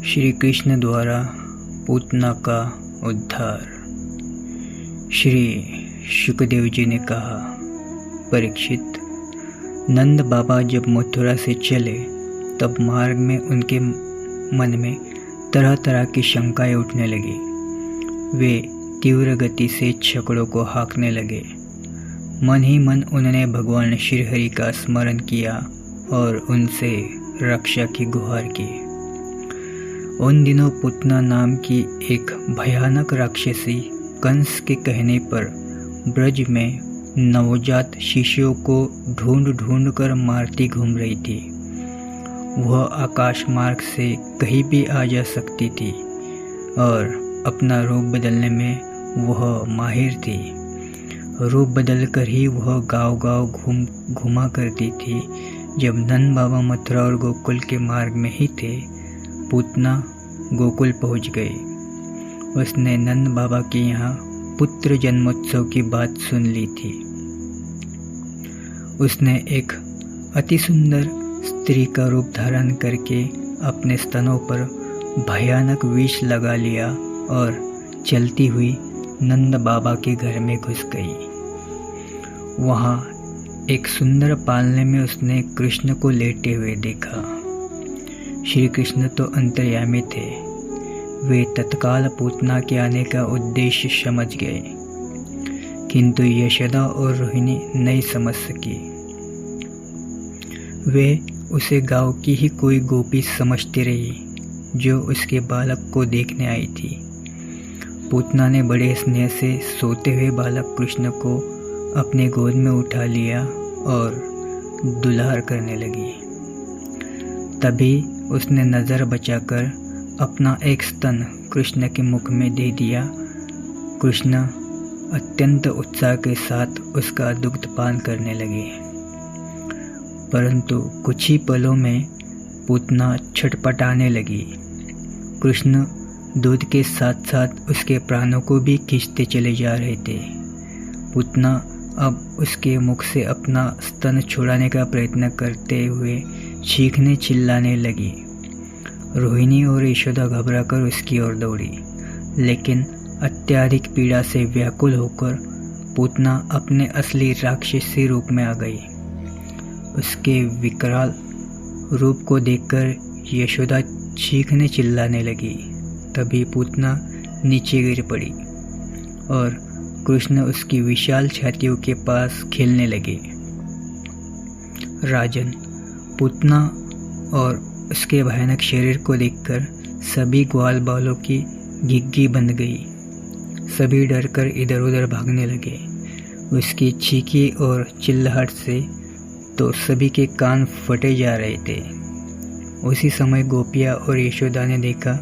श्री कृष्ण द्वारा पूतना का उद्धार। श्री शुकदेव जी ने कहा, परीक्षित, नंद बाबा जब मथुरा से चले तब मार्ग में उनके मन में तरह तरह की शंकाएं उठने लगी। वे तीव्र गति से छकड़ों को हाँकने लगे। मन ही मन उन्होंने भगवान श्रीहरि का स्मरण किया और उनसे रक्षा की गुहार की। उन दिनों पूतना नाम की एक भयानक राक्षसी कंस के कहने पर ब्रज में नवजात शिशुओं को ढूंढ ढूंढ कर मारती घूम रही थी। वह आकाश मार्ग से कहीं भी आ जा सकती थी और अपना रूप बदलने में वह माहिर थी। रूप बदलकर ही वह गांव-गांव घूमा करती थी। जब नंद बाबा मथुरा और गोकुल के मार्ग में ही थे, पूतना गोकुल पहुंच गई। उसने नंद बाबा के यहाँ पुत्र जन्मोत्सव की बात सुन ली थी। उसने एक अति सुंदर स्त्री का रूप धारण करके अपने स्तनों पर भयानक विष लगा लिया और चलती हुई नंद बाबा के घर में घुस गई। वहाँ एक सुंदर पालने में उसने कृष्ण को लेटे हुए देखा। श्री कृष्ण तो अंतर्यामी थे। वे तत्काल पूतना के आने का उद्देश्य समझ गए, किंतु यशोदा और रोहिणी नहीं समझ सकी। वे उसे गांव की ही कोई गोपी समझती रही जो उसके बालक को देखने आई थी। पूतना ने बड़े स्नेह से सोते हुए बालक कृष्ण को अपने गोद में उठा लिया और दुलार करने लगी। तभी उसने नज़र बचाकर अपना एक स्तन कृष्ण के मुख में दे दिया। कृष्ण अत्यंत उत्साह के साथ उसका दुग्धपान करने लगे, परंतु कुछ ही पलों में पूतना छटपटाने लगी। कृष्ण दूध के साथ साथ उसके प्राणों को भी खींचते चले जा रहे थे। पूतना अब उसके मुख से अपना स्तन छुड़ाने का प्रयत्न करते हुए चीखने चिल्लाने लगी। रोहिणी और यशोदा घबराकर उसकी ओर दौड़ी, लेकिन अत्यधिक पीड़ा से व्याकुल होकर पूतना अपने असली राक्षसी रूप में आ गई। उसके विकराल रूप को देखकर यशोदा चीखने चिल्लाने लगी। तभी पूतना नीचे गिर पड़ी और कृष्ण उसकी विशाल छातियों के पास खेलने लगे। राजन, पूतना और उसके भयानक शरीर को देखकर सभी ग्वाल बालों की घिघी बंध गई। सभी डरकर इधर उधर भागने लगे। उसकी चीखी और चिल्लाहट से तो सभी के कान फटे जा रहे थे। उसी समय गोपिया और यशोदा ने देखा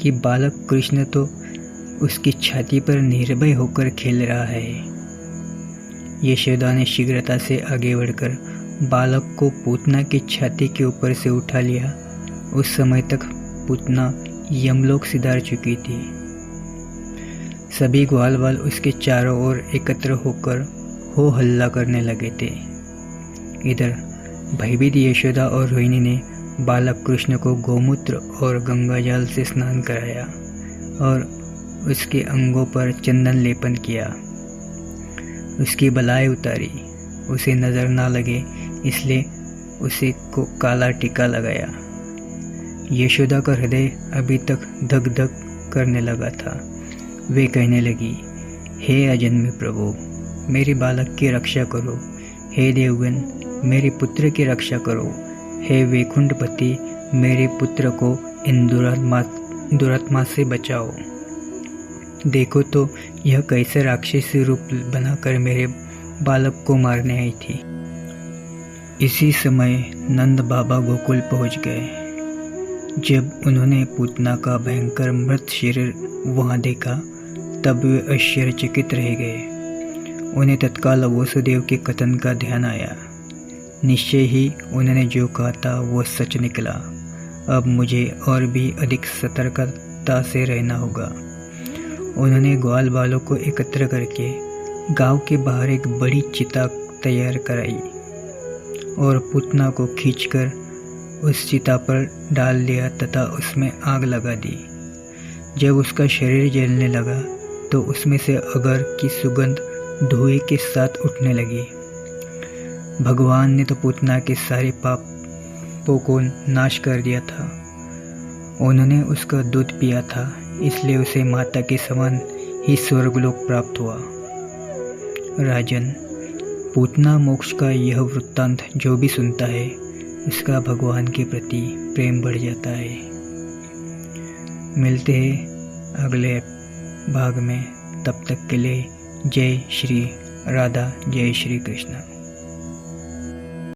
कि बालक कृष्ण तो उसकी छाती पर निर्भय होकर खेल रहा है। यशोदा ने शीघ्रता से आगे बढ़कर बालक को पूतना की छाती के ऊपर से उठा लिया। उस समय तक पूतना यमलोक सिधार चुकी थी। सभी ग्वाल बाल उसके चारों ओर एकत्र होकर हो हल्ला करने लगे थे। इधर भयभीत यशोदा और रोहिणी ने बालक कृष्ण को गोमूत्र और गंगाजल से स्नान कराया और उसके अंगों पर चंदन लेपन किया। उसकी बलाई उतारी। उसे नजर ना लगे इसलिए उसे को काला टीका लगाया। यशोदा का हृदय अभी तक धक धक करने लगा था। वे कहने लगी, हे अजन्मे प्रभु, मेरे बालक की रक्षा करो। हे देवगण, मेरे पुत्र की रक्षा करो। हे वैकुंठपति, मेरे पुत्र को इन दुरात्मा से बचाओ। देखो तो यह कैसे राक्षसी रूप बनाकर मेरे बालक को मारने आई थी। इसी समय नंद बाबा गोकुल पहुंच गए। जब उन्होंने पूतना का भयंकर मृत शरीर वहां देखा तब वे आश्चर्यचकित रह गए। उन्हें तत्काल वसुदेव के कथन का ध्यान आया। निश्चय ही उन्होंने जो कहा था वह सच निकला। अब मुझे और भी अधिक सतर्कता से रहना होगा। उन्होंने ग्वाल बालों को एकत्र करके गांव के बाहर एक बड़ी चिता तैयार कराई और पूतना को खींचकर उस चिता पर डाल दिया तथा उसमें आग लगा दी। जब उसका शरीर जलने लगा तो उसमें से अगर की सुगंध धुएं के साथ उठने लगी। भगवान ने तो पूतना के सारे पापों को नाश कर दिया था। उन्होंने उसका दूध पिया था, इसलिए उसे माता के समान ही स्वर्गलोक प्राप्त हुआ। राजन, पूतना मोक्ष का यह वृत्तांत जो भी सुनता है उसका भगवान के प्रति प्रेम बढ़ जाता है। मिलते हैं अगले भाग में, तब तक के लिए जय श्री राधा, जय श्री कृष्ण।